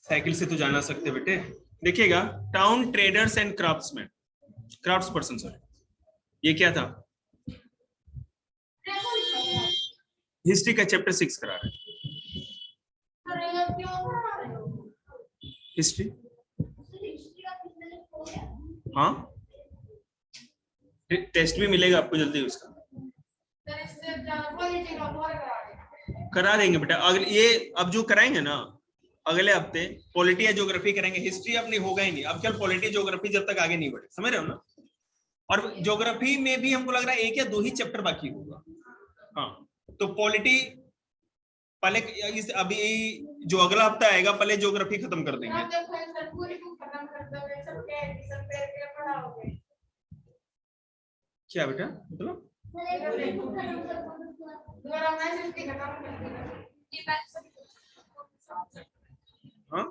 Cycle से तो जाना सकते बेटे। देखिएगा, town traders and craftsman, crafts person, sorry, ये क्या था? हिस्ट्री का चैप्टर 6 करा रहे हैं। हिस्ट्री, हाँ, टेस्ट भी मिलेगा आपको जल्दी उसका, करा देंगे बेटा। अगले ये अब जो कराएंगे ना अगले हफ्ते पॉलिटी या ज्योग्राफी करेंगे। हिस्ट्री अपनी होगा ही नहीं अब, क्या पॉलिटी ज्योग्राफी जब तक आगे नहीं बढ़े, समझ रहे हो ना। और ज्योग्राफी में भी हमको लग रहा है 1 या 2 ही चैप्टर बाकी होगा। हाँ, तो पॉलिटी पहले इस अभी जो अगला हफ्ता आएगा पहले ज्योग्राफी खत्म कर देंगे। क्या बेटा मतलब? हाँ,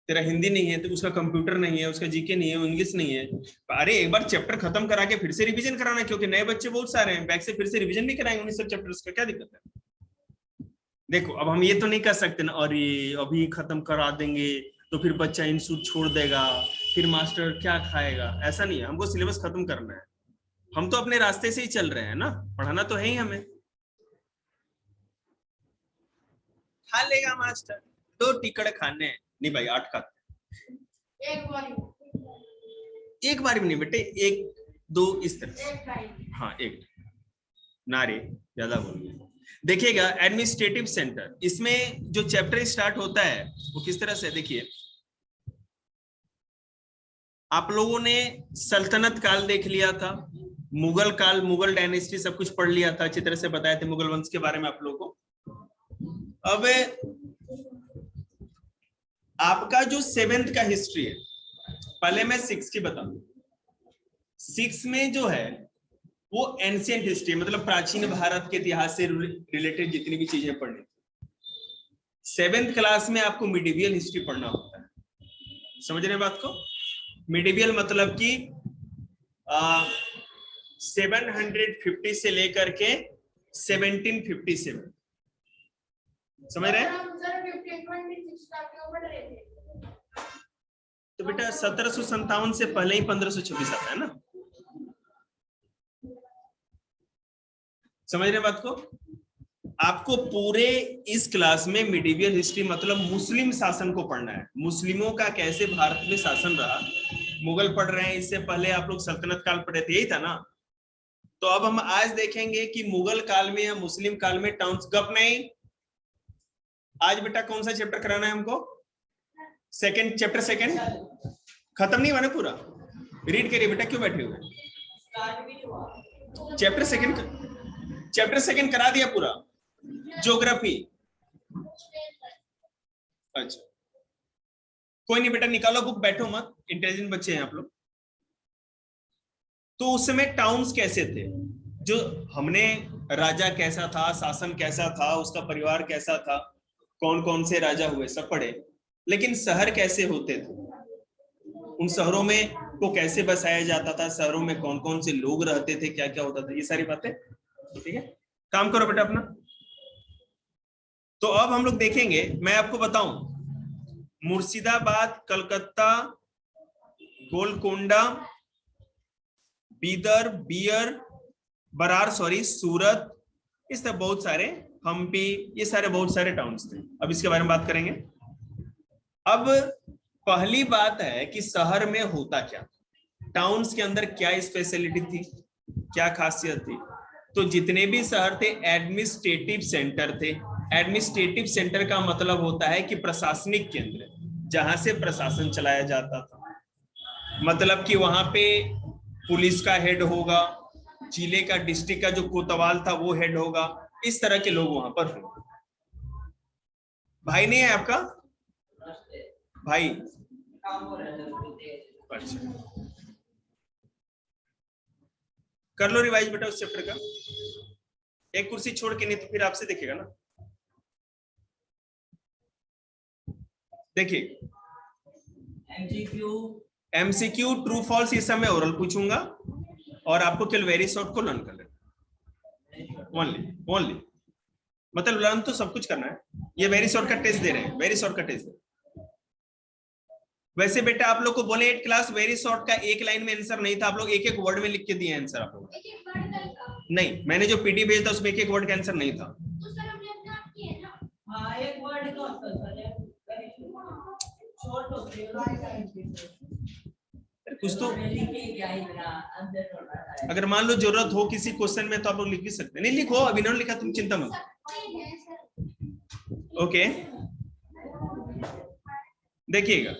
तेरा हिंदी नहीं है तो उसका कंप्यूटर नहीं है, उसका जीके नहीं है, इंग्लिश नहीं है। अरे एक बार चैप्टर खत्म करा के फिर से रिवीजन कराना, क्योंकि नए बच्चे बहुत सारे हैं, बैक से फिर से रिवीजन नहीं कराएंगे उन सब चैप्टर्स का, क्या दिक्कत है? देखो अब हम ये तो नहीं कर सकते ना, और ये अभी खत्म करा देंगे तो फिर बच्चा इंस्टीट्यूट छोड़ देगा, फिर मास्टर क्या खाएगा, ऐसा नहीं है। हमको सिलेबस खत्म करना है, हम तो अपने रास्ते से ही चल रहे हैं ना, पढ़ाना तो है ही हमें। खा लेगा मास्टर, 2 टिकट खाने नहीं भाई, 8 खाते एक बार भी नहीं बेटे, 1 2 इस तरह से, हाँ 1 नारे ज्यादा बोल। देखिएगा एडमिनिस्ट्रेटिव सेंटर, इसमें जो चैप्टर स्टार्ट होता है वो किस तरह से, देखिए आप लोगों ने सल्तनत काल देख लिया था, मुगल काल, मुगल डायनेस्टी सब कुछ पढ़ लिया था, अच्छी तरह से बताए थे मुगल वंश के बारे में आप लोगों को। अब आपका जो 7th का हिस्ट्री है, पहले मैं 6 की बताऊं। 6 में जो है वो एंशिएंट हिस्ट्री, मतलब प्राचीन भारत के इतिहास से रिलेटेड जितनी भी चीजें पढ़नी। 7th क्लास में आपको मिडिवियल हिस्ट्री पढ़ना होता है, समझ रहे बात को? मिडिवियल मतलब कि 750 से लेकर के 1757, समझ रहे हैं? तो बेटा 1757 से पहले ही 1526 आता है ना, समझ रहे बात को? आपको पूरे इस क्लास में मिडिवियल हिस्ट्री मतलब मुस्लिम शासन को पढ़ना है, मुस्लिमों का कैसे भारत में शासन रहा। मुगल पढ़ रहे हैं, इससे पहले आप लोग सल्तनत काल पढ़े थे, यही था ना। तो अब हम आज देखेंगे कि मुगल काल में या मुस्लिम काल में टाउन्स, गप नहीं। आज बेटा कौन सा चैप्टर कराना है हमको? सेकंड, चैप्टर 2 खत्म नहीं हुआ ना पूरा, रीड करिए बेटा, क्यों बैठे हुए? चैप्टर 2 करा दिया पूरा, ज्योग्राफी। अच्छा कोई नहीं बेटा, निकालो बुक, बैठो मत, इंटेलिजेंट बच्चे हैं आप लोग। तो उस समय टाउन्स कैसे थे, जो हमने, राजा कैसा था, शासन कैसा था, उसका परिवार कैसा था, कौन कौन से राजा हुए सब पढ़े। लेकिन शहर कैसे होते थे, उन शहरों में को कैसे बसाया जाता था, शहरों में कौन कौन से लोग रहते थे, क्या क्या होता था, ये सारी बातें। ठीक है, काम करो बेटा अपना। तो अब हम लोग देखेंगे, मैं आपको बताऊं, मुर्शिदाबाद, कलकत्ता, गोलकोंडा, बीदर, बियर, बरार, सॉरी सूरत, इस तरह बहुत सारे, हम्पी, ये सारे बहुत सारे टाउन्स थे। अब इसके बारे में बात करेंगे। अब पहली बात है कि शहर में होता क्या, टाउन्स के अंदर क्या स्पेशलिटी थी, क्या खासियत थी। तो जितने भी शहर थे एडमिनिस्ट्रेटिव सेंटर थे। एडमिनिस्ट्रेटिव सेंटर का मतलब होता है कि प्रशासनिक केंद्र, जहां से प्रशासन चलाया जाता था। मतलब कि वहां पे पुलिस का हेड होगा, जिले का, डिस्ट्रिक्ट का जो कोतवाल था वो हेड होगा, इस तरह के लोग वहां पर होंगे। भाई नहीं है आपका भाई? अच्छा कर लो रिवाइज बेटा उस चैप्टर का, एक कुर्सी छोड़ के, नहीं तो फिर आपसे देखेगा ना। देखिए एमसीक्यू ट्रू फॉल्स इस समय ओरल पूछूंगा, और आपको केवल वेरी शॉर्ट को लर्न कर लेना, ओनली। मतलब लर्न तो सब कुछ करना है। ये वेरी शॉर्ट का टेस्ट दे रहे हैं, वेरी शॉर्ट का टेस्ट। वैसे बेटा आप लोग को बोले 8 क्लास वेरी शॉर्ट का एक लाइन में आंसर नहीं था, आप लोग एक एक वर्ड में लिख के दिए आंसर। आप लोग नहीं, मैंने जो पीडी भेजा था उसमें एक एक वर्ड का आंसर नहीं था। एक वर्ड का कुछ तो अगर मान लो जरूरत हो किसी क्वेश्चन में तो आप लोग लिख भी सकते हैं। नहीं लिखो, अभी नहीं लिखा तुम चिंता मत। ओके देखिएगा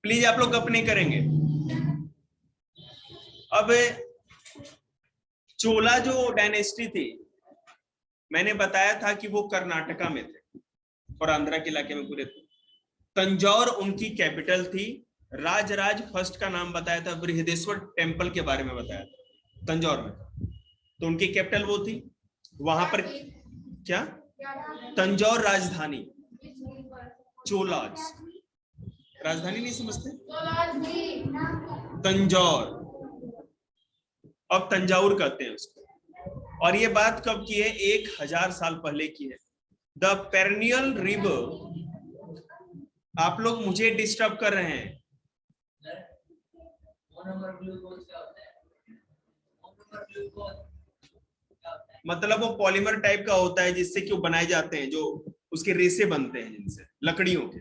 प्लीज, आप लोग गप नहीं करेंगे। अब चोला जो डायनेस्टी थी, मैंने बताया था कि वो कर्नाटका में थे और आंध्रा के इलाके में पूरे थे। तंजौर उनकी कैपिटल थी। राजराज फर्स्ट का नाम बताया था, बृहदेश्वर टेम्पल के बारे में बताया था तंजौर में, तो उनकी कैपिटल वो थी। वहां पर क्या तंजौर राजधानी, चोलाज राजधानी नहीं समझते, तंजौर, अब तंजाउर कहते हैं उसको। और ये बात कब की है? 1000 साल पहले की है। द पेरिनियल रिवर, आप लोग मुझे डिस्टर्ब कर रहे हैं। मतलब वो पॉलीमर टाइप का होता है जिससे कि वो बनाए जाते हैं, जो उसके रेसे बनते हैं जिनसे, लकड़ियों के।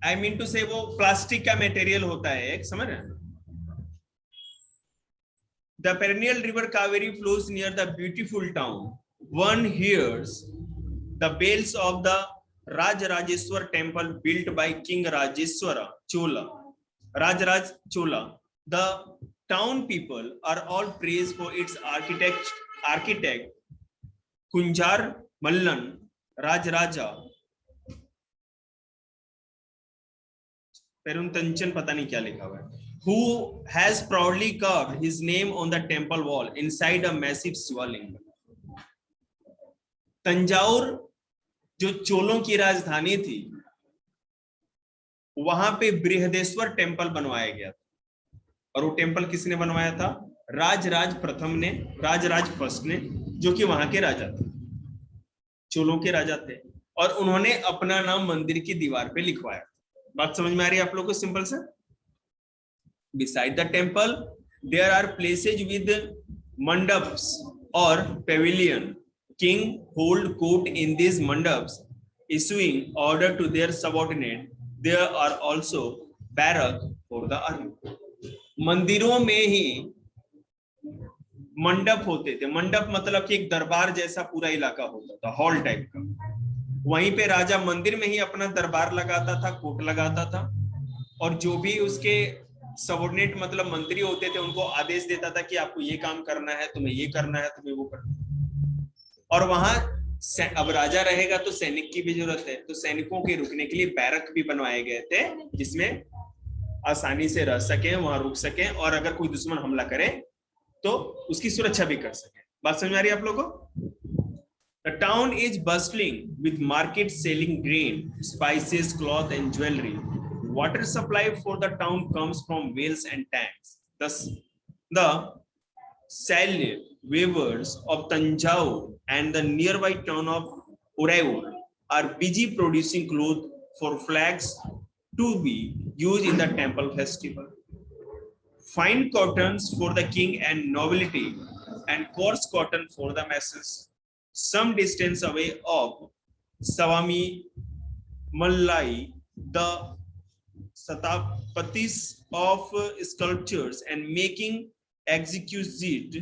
आई मीन टू से वो प्लास्टिक का मटेरियल होता है एक, समझ रहे हैं? The perennial river Kaveri flows near the beautiful town. One hears the bells of the Rajarajeshwar temple built by King Rajeshwara Chola. Rajaraj Chola. The town people are all praised for its architect Kunjar Mallan Rajaraja. Peruntanchan पता नहीं क्या लिखा हुआ है. Who has proudly carved his name on the temple wall inside a massive शिवलिंग. तंजाउर जो चोलों की राजधानी थी, वहां पे बृहदेश्वर टेम्पल बनवाया गया था। और वो टेम्पल किसने बनवाया था? राजराज प्रथम ने, राजराज फर्स्ट ने, जो कि वहां के राजा थे, चोलों के राजा थे। और उन्होंने अपना नाम मंदिर की दीवार पे लिखवाया। बात समझ में आ रही है आप लोगों को? सिंपल सा। Beside the temple, there are places with mandaps or pavilion. King hold court in these mandaps, issuing order to their subordinate. There are also barrack for the army. मंदिरों में ही मंडप होते थे। मंडप मतलब कि एक दरबार जैसा पूरा इलाका होता था, हॉल टाइप का। वहीं पे राजा मंदिर में ही अपना दरबार लगाता था, कोर्ट लगाता था, और जो भी उसके सबऑर्डिनेट मतलब मंत्री होते थे उनको आदेश देता था कि आपको ये काम करना है, तुम्हें ये करना है, तुम्हें वो करना है। और वहां अब राजा रहेगा तो सैनिक की भी जरूरत है, तो सैनिकों के रुकने के लिए बैरक भी बनवाए गए थे, जिसमें आसानी से रह सके, वहां रुक सके, और अगर कोई दुश्मन हमला करे तो उसकी सुरक्षा भी कर सके। बात समझ में आ रही है आप लोगों को? The town is bustling with markets selling grain, spices, cloth and jewelry. Water supply for the town comes from wells and tanks. Thus, the salient weavers of Tanjore and the nearby town of Uraiyur are busy producing cloth for flags to be used in the temple festival. Fine cottons for the king and nobility, and coarse cotton for the masses. Some distance away of Savami Mallai, the Satapatis of sculptures and making exquisite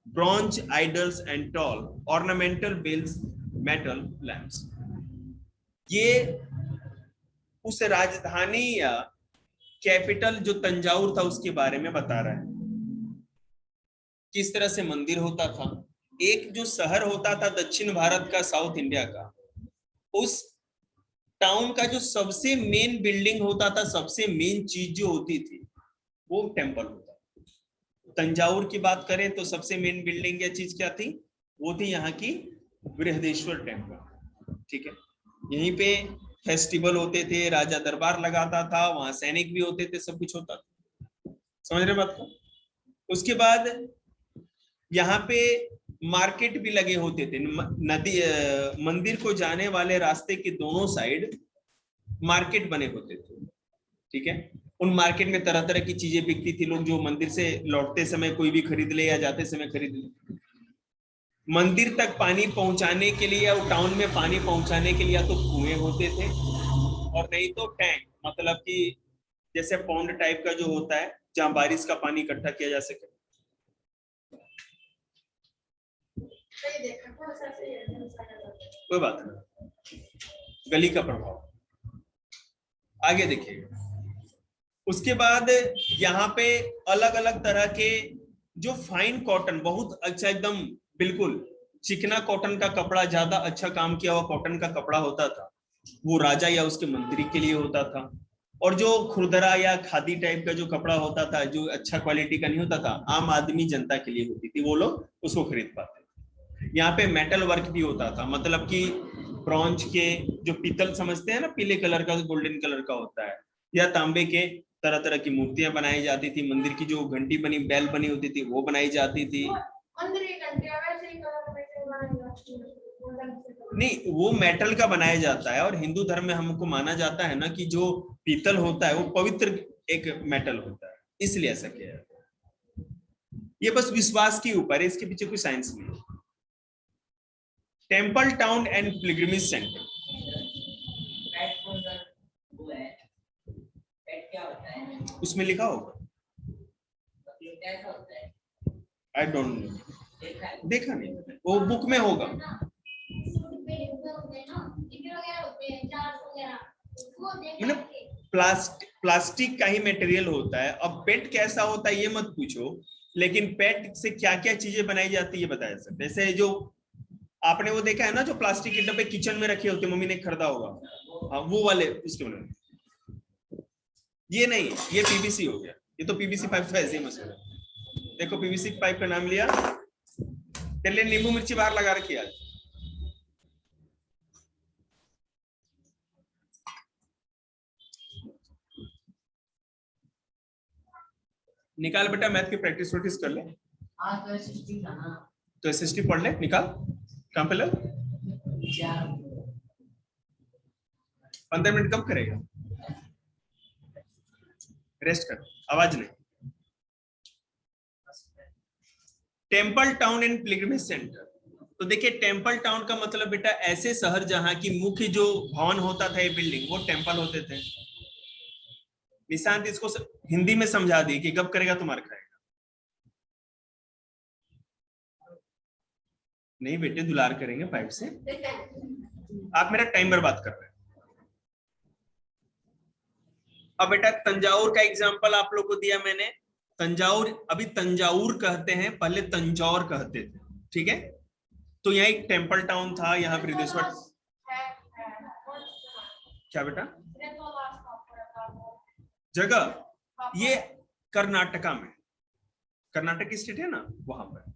bronze idols and tall ornamental bells, metal lamps. ये उस राजधानी या capital जो तंजाउर था उसके बारे में बता रहा है, किस तरह से मंदिर होता था। एक जो शहर होता था दक्षिण भारत का, साउथ इंडिया का, उस टाउन का जो सबसे मेन बिल्डिंग होता था, सबसे मेन चीज जो होती थी वो टेम्पल होता था। तंजाउर की बात करें तो सबसे मेन बिल्डिंग या चीज क्या थी? वो थी यहाँ की बृहदेश्वर टेम्पल। ठीक है, यहीं पे फेस्टिवल होते थे, राजा दरबार लगाता था, वहां सैनिक भी होते थे, सब कुछ होता था। समझ रहे बात को? उसके बाद यहाँ पे मार्केट भी लगे होते थे। नदी मंदिर को जाने वाले रास्ते के दोनों साइड मार्केट बने होते थे, ठीक है। उन मार्केट में तरह तरह की चीजें बिकती थी। लोग जो मंदिर से लौटते समय कोई भी खरीद ले या जाते समय खरीद ले। मंदिर तक पानी पहुंचाने के लिए या टाउन में पानी पहुंचाने के लिए या तो कुएं होते थे और नहीं तो टैंक, मतलब कि जैसे पौंड टाइप का जो होता है जहां बारिश का पानी इकट्ठा किया जा सके। कोई बात नहीं, गली का प्रभाव। आगे देखिए, उसके बाद यहाँ पे अलग अलग तरह के जो फाइन कॉटन, बहुत अच्छा एकदम बिल्कुल चिकना कॉटन का कपड़ा, ज्यादा अच्छा काम किया हुआ कॉटन का कपड़ा होता था, वो राजा या उसके मंत्री के लिए होता था। और जो खुरदरा या खादी टाइप का जो कपड़ा होता था, जो अच्छा क्वालिटी का नहीं होता था, आम आदमी जनता के लिए होती थी, वो लोग उसको खरीद पाते। यहाँ पे मेटल वर्क भी होता था, मतलब कि ब्रॉन्ज के जो पीतल समझते हैं ना, पीले कलर का गोल्डन कलर का होता है, या तांबे के तरह तरह की मूर्तियां बनाई जाती थी। मंदिर की जो घंटी बनी, बैल बनी होती थी, वो बनाई जाती थी। नहीं, वो मेटल का बनाया जाता है। और हिंदू धर्म में हमको माना जाता है ना कि जो पीतल होता है वो पवित्र एक मेटल होता है, इसलिए ऐसा किया जाता है। ये बस विश्वास के ऊपर है, इसके पीछे कोई साइंस नहीं है। Temple town and pilgrimage centre, उसमें लिखा होगा, आई डोंट नो, देखा नहीं, वो बुक में होगा। मतलब प्लास्टिक का ही मटेरियल होता है। अब पेट कैसा होता है ये मत पूछो, लेकिन पेट से क्या क्या चीजें बनाई जाती है बताया सकते। जैसे जो आपने वो देखा है ना, जो प्लास्टिक के डब्बे किचन में रखे होते, मम्मी ने खरीदा होगा, हाँ वो वाले उसके बने। ये नहीं, ये पीवीसी हो गया। ये तो पीवीसी पाइप तो ऐसे ही मशहूर है। देखो पीवीसी पाइप का नाम लिया, तेरे लिए नींबू मिर्ची बाहर लगा रखी आज। निकाल बेटा, मैथ की प्रैक्टिस वैक्टिस कर ले। तो एसएसटी पढ़ ले, निकाल। कहां पे लग 15 मिनट कब करेगा? रेस्ट कर, आवाज नहीं। Temple town and pilgrimage centre, तो देखिए टेम्पल टाउन का मतलब बेटा ऐसे शहर जहां की मुख्य जो भवन होता था, ये बिल्डिंग, वो टेम्पल होते थे। निशांत इसको हिंदी में समझा दी कि कब करेगा तो मार खाएगा। नहीं बेटे, दुलार करेंगे पाइप से। आप मेरा टाइम बर्बाद कर रहे हैं। अब बेटा तंजावुर का एग्जांपल आप लोग को दिया मैंने। तंजावुर, अभी तंजावुर कहते हैं, पहले तंजौर कहते थे, ठीक है। तो यहाँ एक टेम्पल टाउन था, यहाँ बृहदेश्वर। क्या बेटा? जगह ये कर्नाटका में, कर्नाटक स्टेट है ना, वहां पर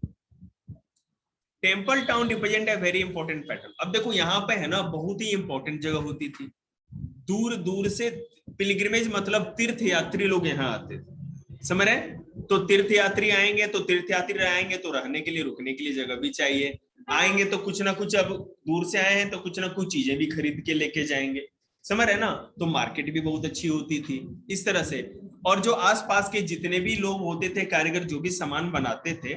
temple town represent a very important pattern. अब देखो यहाँ पे है ना, बहुत ही इंपॉर्टेंट जगह होती थी। दूर दूर से पिलग्रिमेज मतलब तीर्थ यात्री लोग यहाँ आते थे, समझ रहे? तो तीर्थ यात्री आएंगे, तो तीर्थ यात्री आएंगे तो रहने के लिए, रुकने के लिए जगह भी चाहिए। आएंगे तो कुछ ना कुछ, अब दूर से आए हैं तो कुछ ना कुछ चीजें भी खरीद के लेके जाएंगे, समझ रहे ना? तो मार्केट भी बहुत अच्छी होती थी इस तरह से। और जो आसपास के जितने भी लोग होते थे, कारीगर जो भी सामान बनाते थे,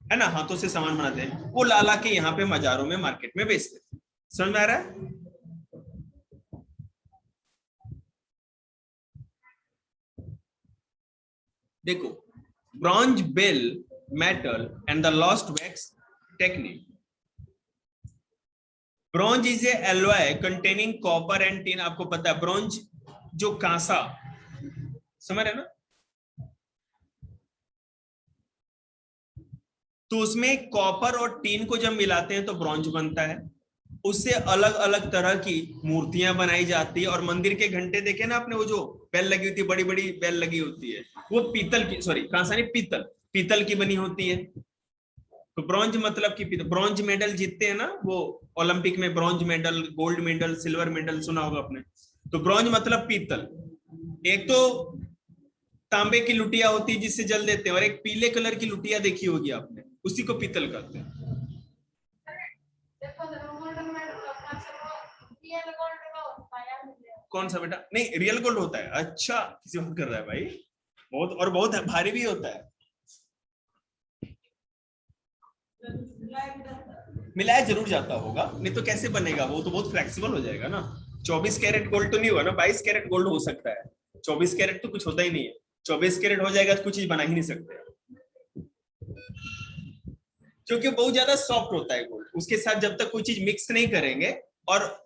है ना, हाथों से सामान बनाते हैं, वो ला ला के यहाँ पे मजारों में, मार्केट में बेचते थे। समझ में आ रहा है? देखो, bronze bell metal and the lost wax technique. Bronze is a alloy containing copper and tin. आपको पता है ब्रॉन्ज जो कांसा, समझ रहे ना? तो उसमें कॉपर और टीन को जब मिलाते हैं तो ब्रॉन्ज बनता है। उससे अलग अलग तरह की मूर्तियां बनाई जाती है। और मंदिर के घंटे देखे ना आपने, वो जो बेल लगी होती है, बड़ी बड़ी बेल लगी होती है, वो पीतल की, सॉरी कांसा नहीं, पीतल, पीतल की बनी होती है। तो ब्रॉन्ज मतलब कि ब्रॉन्ज मेडल जीतते हैं ना वो, ओलंपिक में bronze medal, gold medal, silver medal सुना होगा आपने। तो ब्रॉन्ज मतलब पीतल। एक तो तांबे की लुटिया होती है जिससे जल देते हैं, और एक पीले कलर की लुटिया देखी होगी आपने, उसी को पीतल कहते हैं। कौन सा बेटा? नहीं, रियल गोल्ड होता है। अच्छा, किसी बात कर रहा है भाई, बहुत और बहुत भारी भी होता है। मिलाया जरूर जाता होगा, नहीं तो कैसे बनेगा, वो तो बहुत फ्लेक्सिबल हो जाएगा ना। 24 कैरेट गोल्ड तो नहीं होगा ना, 22 कैरेट गोल्ड हो सकता है, 24 कैरेट तो कुछ होता ही नहीं है। 24 कैरेट हो जाएगा तो कुछ चीज बना ही नहीं सकते, क्योंकि बहुत ज्यादा सॉफ्ट होता है गोल्ड। उसके साथ जब तक कोई चीज मिक्स नहीं करेंगे, और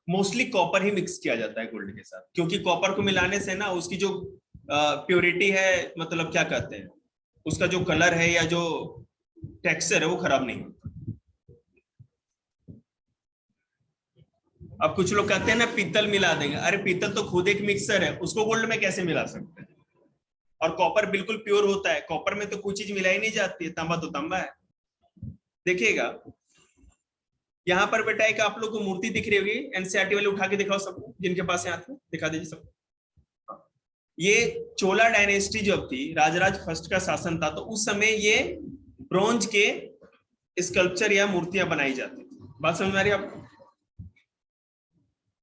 मोस्टली कॉपर ही मिक्स किया जाता है गोल्ड के साथ, क्योंकि कॉपर को मिलाने से ना उसकी जो प्योरिटी है, मतलब क्या कहते हैं, उसका जो कलर है या जो टेक्सचर है वो खराब नहीं होता। अब कुछ लोग कहते हैं ना पीतल मिला देंगे, अरे पीतल तो खुद एक मिक्सर है, उसको गोल्ड में कैसे मिला सकते हैं? और कॉपर बिल्कुल प्योर होता है, कॉपर में तो कोई चीज मिलाई नहीं जाती है, तांबा तो तांबा है। देखिएगा यहाँ पर बेटा एक आप लोग को मूर्ति दिख रही होगी, एनसीईआरटी वाले उठा के दिखाओ सबको, जिनके पास है हाथ में दिखा दीजिए सबको। ये चोला डायनेस्टी जब थी, राजराज फर्स्ट का शासन था, तो उस समय ये ब्रॉन्ज के स्कल्पचर या मूर्तियां बनाई जाती थी। बात समझ में आ रही है आपको?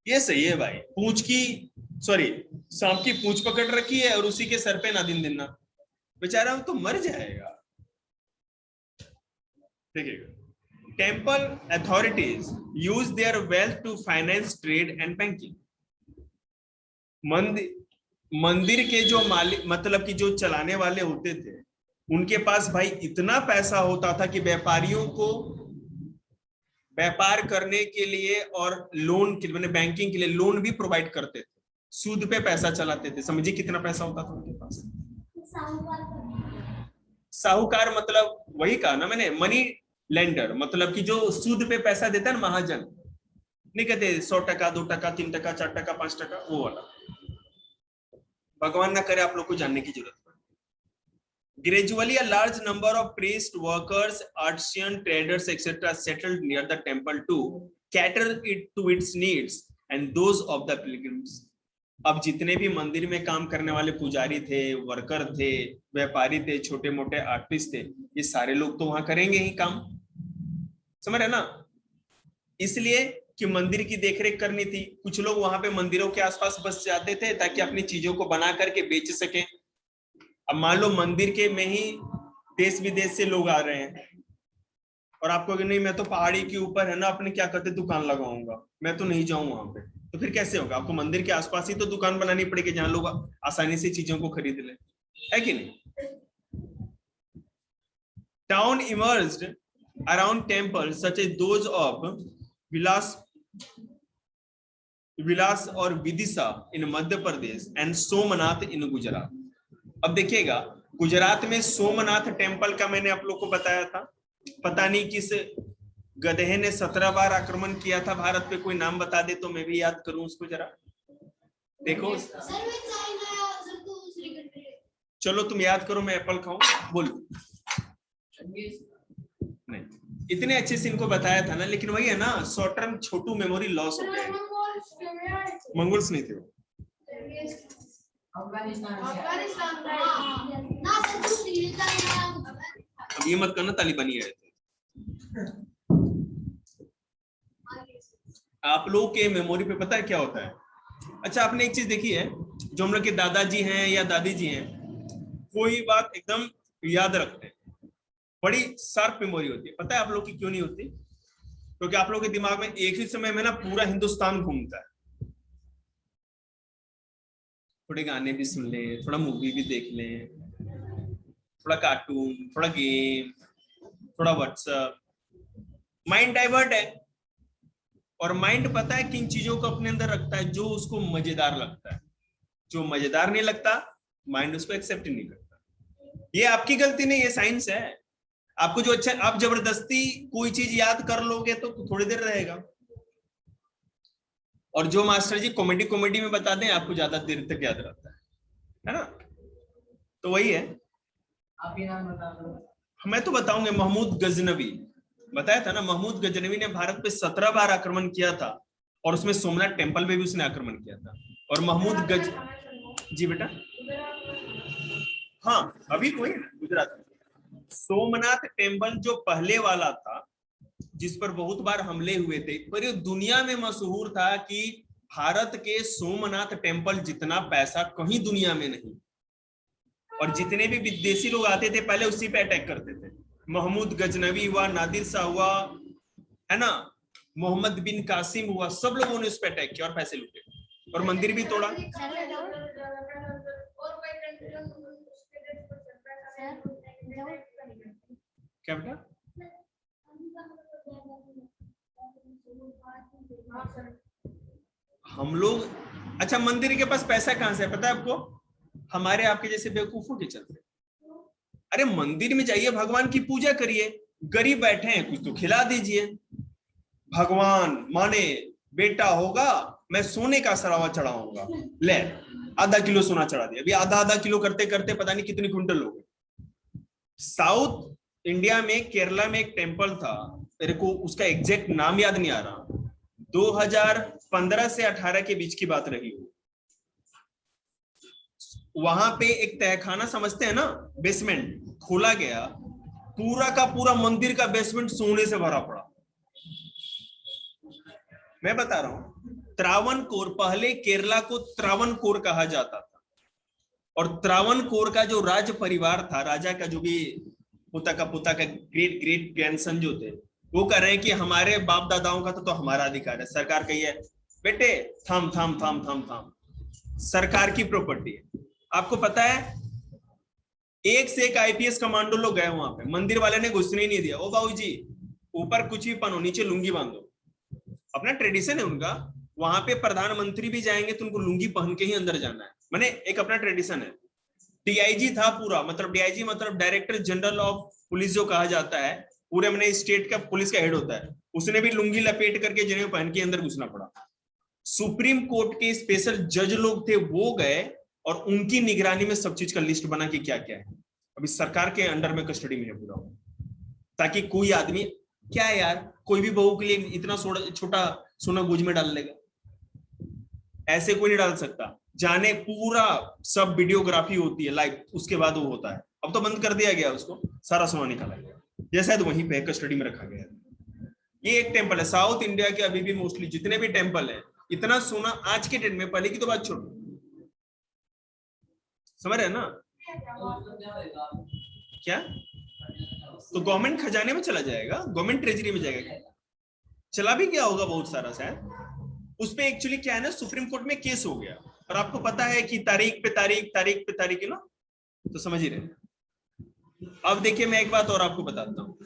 ये सही है भाई, पूंछ की सॉरी सांप की पूंछ पकड़ रखी है और उसी के सर पे ना दिन दिन ना, बेचारा तो मर जाएगा। देखिएगा, temple authorities use their wealth to finance trade and banking. मंदिर के जो मालिक, मतलब कि जो चलाने वाले होते थे, उनके पास भाई इतना पैसा होता था कि व्यापारियों को व्यापार करने के लिए और लोन के लिए, बैंकिंग के लिए लोन भी प्रोवाइड करते थे, सूद पे पैसा चलाते थे। समझिए कितना पैसा होता था उनके पास। साहूकार मतलब वही कहा ना मैंने, मनी लेंडर, मतलब कि जो सूद पे पैसा देता है ना, महाजन। नहीं कहते 100%, 2%, 3%, 4%, 5%, वो वाला। भगवान ना करे आप लोग को जानने की जरूरत पड़े। Gradually, a large number of priests, workers, artisans, traders, etc., settled near the temple to cater it to its needs and those of the pilgrims. अब जितने भी मंदिर में काम करने वाले पुजारी थे, वर्कर थे, व्यापारी थे, छोटे मोटे आर्टिस्ट थे, ये सारे लोग तो वहां करेंगे ही काम, समझ रहे ना? इसलिए कि मंदिर की देखरेख करनी थी। कुछ लोग वहां पे मंदिरों के आसपास बस जाते थे ताकि अपनी चीजों को बना करके बेच सके। अब मान लो मंदिर के में ही देश विदेश से लोग आ रहे हैं, और आपको कि नहीं मैं तो पहाड़ी के ऊपर है ना अपने क्या कहते दुकान लगाऊंगा, मैं तो नहीं जाऊं वहां पे, तो फिर कैसे होगा? आपको मंदिर के आसपास ही तो दुकान बनानी पड़ेगी जहां लोग आसानी से चीजों को खरीद ले, है कि नहीं? Town emerged around temple such as those of Vilas और Vidisha in Madhya Pradesh and Somnath in Gujarat. अब देखिएगा, गुजरात में सोमनाथ टेम्पल का मैंने आप लोग को बताया था, पता नहीं किस गधे ने 17 बार आक्रमण किया था भारत पे, कोई नाम बता दे तो मैं भी याद करूं उसको जरा। देखो चलो तुम याद करो, मैं एप्पल खाऊं, बोलो। नहीं, इतने अच्छे से इनको बताया था ना, लेकिन वही है ना, शॉर्ट टर्म छोटू मेमोरी लॉस हो गया। मंगोल्स नहीं थे वो, अब ये मत करना तालिबानी आए थे। आप लोग के मेमोरी पे पता है क्या होता है? अच्छा, आपने एक चीज देखी है, जो हम लोग के दादाजी हैं या दादी जी हैं, कोई बात एकदम याद रखते हैं, बड़ी शार्प मेमोरी होती है। पता है आप लोग की क्यों नहीं होती? क्योंकि आप लोग के दिमाग में एक ही समय में ना पूरा हिंदुस्तान घूमता है। थोड़े गाने भी सुन लें, थोड़ा मूवी भी देख लें, थोड़ा कार्टून, थोड़ा गेम, थोड़ा व्हाट्सएप, माइंड डाइवर्ट है। और माइंड पता है किन चीजों को अपने अंदर रखता है? जो उसको मजेदार लगता है। जो मजेदार नहीं लगता, माइंड उसको एक्सेप्ट नहीं करता। ये आपकी गलती नहीं, ये साइंस है। आपको जो अच्छा, आप जबरदस्ती कोई चीज याद कर लोगे तो थोड़ी देर रहेगा, और जो मास्टर जी कॉमेडी कॉमेडी में बता दें आपको ज्यादा देर तक याद रहता है ना? तो वही है। आप ये नाम बता दो। मैं तो बताऊंगा, महमूद गजनवी, बताया था ना, महमूद गजनवी ने भारत पे 17 बार आक्रमण किया था, और उसमें सोमनाथ टेम्पल पे भी उसने आक्रमण किया था। और महमूद जी बेटा हाँ अभी कोई गुजरात में सोमनाथ टेम्पल जो पहले वाला था जिस पर बहुत बार हमले हुए थे, पर ये दुनिया में मशहूर था कि भारत के सोमनाथ टेम्पल जितना पैसा कहीं दुनिया में नहीं, और जितने भी विदेशी लोग आते थे पहले उसी पे अटैक करते थे। महमूद गजनवी हुआ, नादिर शाह हुआ, है ना, मोहम्मद बिन कासिम हुआ, सब लोगों ने उस पर अटैक किया और पैसे लूटे और मंदिर भी तोड़ा। क्या बेटा? हम लोग, अच्छा मंदिर के पास पैसा कहां से है पता है आपको? हमारे आपके जैसे बेवकूफों के चलते। अरे मंदिर में जाइए, भगवान की पूजा करिए, गरीब बैठे हैं कुछ तो खिला दीजिए। भगवान माने बेटा होगा मैं सोने का सरावा चढ़ाऊंगा, ले आधा किलो सोना चढ़ा दिया। अभी आधा आधा किलो करते करते पता नहीं कितनी क्विंटल हो गए। साउथ इंडिया में केरला में एक टेम्पल था, मेरे को उसका एग्जैक्ट नाम याद नहीं आ रहा, 2015 से 18 के बीच की बात रही हो। वहां पे एक तहखाना समझते हैं ना, बेसमेंट खोला गया, पूरा का पूरा मंदिर का बेसमेंट सोने से भरा पड़ा। मैं बता रहा हूं, त्रावणकोर, पहले केरला को त्रावणकोर कहा जाता था, और त्रावणकोर का जो राज परिवार था, राजा का जो भी पोता का ग्रेट ग्रेट ग्रैंडसन जो थे, वो कह रहे हैं कि हमारे बाप दादाओं का तो हमारा अधिकार है। सरकार कही है बेटे थाम थाम थाम थाम थाम, सरकार की प्रॉपर्टी है। आपको पता है एक से एक आईपीएस कमांडो लोग गए वहां पे, मंदिर वाले ने घुसने ही नहीं दिया। ओ बाबूजी ऊपर कुछ भी पहनो, नीचे लुंगी बांधो, अपना ट्रेडिशन है उनका। वहां पे प्रधानमंत्री भी जाएंगे तो उनको लुंगी पहन के ही अंदर जाना है, माने एक अपना ट्रेडिशन है। डीआईजी था पूरा, मतलब डीआईजी मतलब डायरेक्टर जनरल ऑफ पुलिस जो कहा जाता है, पूरे मैंने स्टेट का पुलिस का हेड होता है, उसने भी लुंगी लपेट करके जनेऊ पहन के अंदर घुसना पड़ा। सुप्रीम कोर्ट के स्पेशल जज लोग थे, वो गए और उनकी निगरानी में सब चीज का लिस्ट बना के क्या क्या है, अभी सरकार के अंडर में कस्टडी में है पूरा, ताकि कोई आदमी, क्या है यार, कोई भी बहू के लिए इतना छोटा सोना गुज में डाल लेगा? ऐसे कोई नहीं डाल सकता। जाने पूरा सब वीडियोग्राफी होती है लाइव, उसके बाद वो होता है। अब तो बंद कर दिया गया उसको, सारा सोना निकाला गया, जैसा है वहीं पे कस्टडी में रखा गया। ये एक टेम्पल है साउथ इंडिया के, अभी भी मोस्टली जितने भी टेम्पल है, इतना सोना आज के डेट में, पहले की तो बात छोड़ो, समझ रहे हैं ना? क्या तो गवर्नमेंट खजाने में चला जाएगा, गवर्नमेंट ट्रेजरी में जाएगा, चला भी गया होगा बहुत सारा शायद। उस पे एक्चुअली क्या है ना, सुप्रीम कोर्ट में केस हो गया, और आपको पता है कि तारीख पे तारीख है ना, तो समझ ही रहे। अब देखिए मैं एक बात और आपको बताता हूँ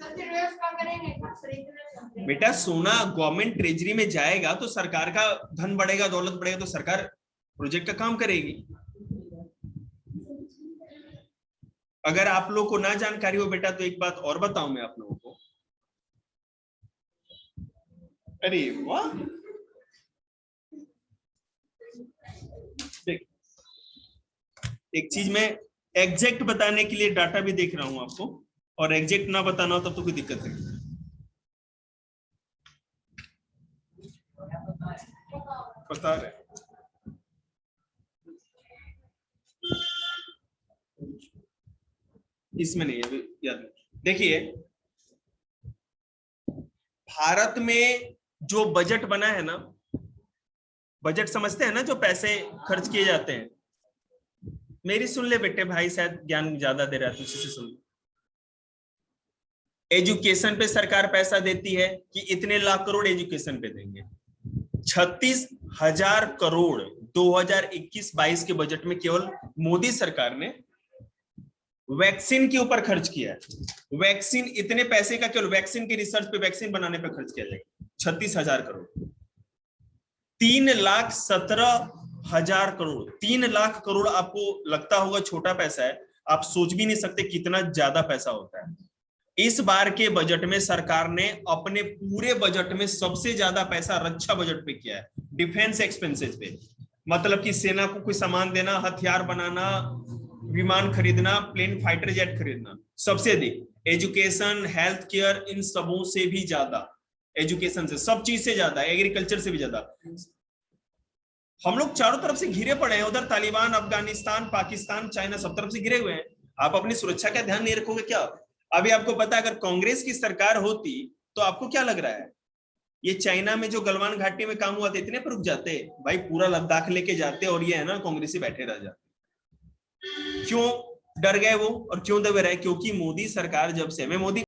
बेटा, सोना गवर्नमेंट ट्रेजरी में जाएगा तो सरकार का धन बढ़ेगा, दौलत बढ़ेगा, तो सरकार प्रोजेक्ट का काम करेगी। अगर आप लोग को ना जानकारी हो बेटा, तो एक बात और बताऊं मैं आप लोगों को। अरे वाह, देख एक चीज मैं एग्जैक्ट बताने के लिए डाटा भी देख रहा हूं आपको, और एग्जैक्ट ना बताना हो तब तो कोई दिक्कत नहीं। बता रहे इसमें नहीं है, याद देखिए, भारत में जो बजट बना है ना, बजट समझते हैं ना, जो पैसे खर्च किए जाते हैं, मेरी सुन ले बेटे, भाई शायद ज्ञान ज्यादा दे रहा है, तुझसे सुन ले। एजुकेशन पे सरकार पैसा देती है कि इतने लाख करोड़ एजुकेशन पे देंगे। 36,000 करोड़ 2021-22 के बजट में केवल मोदी सरकार ने वैक्सीन के ऊपर खर्च किया है। वैक्सीन, इतने पैसे का केवल वैक्सीन के रिसर्च पे, वैक्सीन बनाने पे खर्च किया जाएगा 36,000 करोड़। 3,17,000 करोड़, 3 लाख करोड़ आपको लगता होगा छोटा पैसा है, आप सोच भी नहीं सकते कितना ज्यादा पैसा होता है। इस बार के बजट में सरकार ने अपने पूरे बजट में सबसे ज्यादा पैसा रक्षा बजट पे किया है, डिफेंस एक्सपेंसेस पे, मतलब कि सेना को कोई सामान देना, हथियार बनाना, विमान खरीदना, प्लेन फाइटर जेट खरीदना, सबसे अधिक। एजुकेशन, हेल्थ केयर, इन सबों से भी ज्यादा, एजुकेशन से, सब चीज से ज्यादा, एग्रीकल्चर से भी ज्यादा। हम लोग चारों तरफ से घिरे पड़े हैं, उधर तालिबान, अफगानिस्तान, पाकिस्तान, चाइना, सब तरफ से घिरे हुए हैं। आप अपनी सुरक्षा का ध्यान नहीं रखोगे क्या? अभी आपको पता है अगर कांग्रेस की सरकार होती तो आपको क्या लग रहा है, ये चाइना में जो गलवान घाटी में काम हुआ था इतने पर रुक जाते भाई, पूरा लद्दाख लेके जाते और ये है ना कांग्रेसी बैठे रह जाते। क्यों डर गए वो और क्यों दबे रहे? क्योंकि मोदी सरकार जब से, मैं मोदी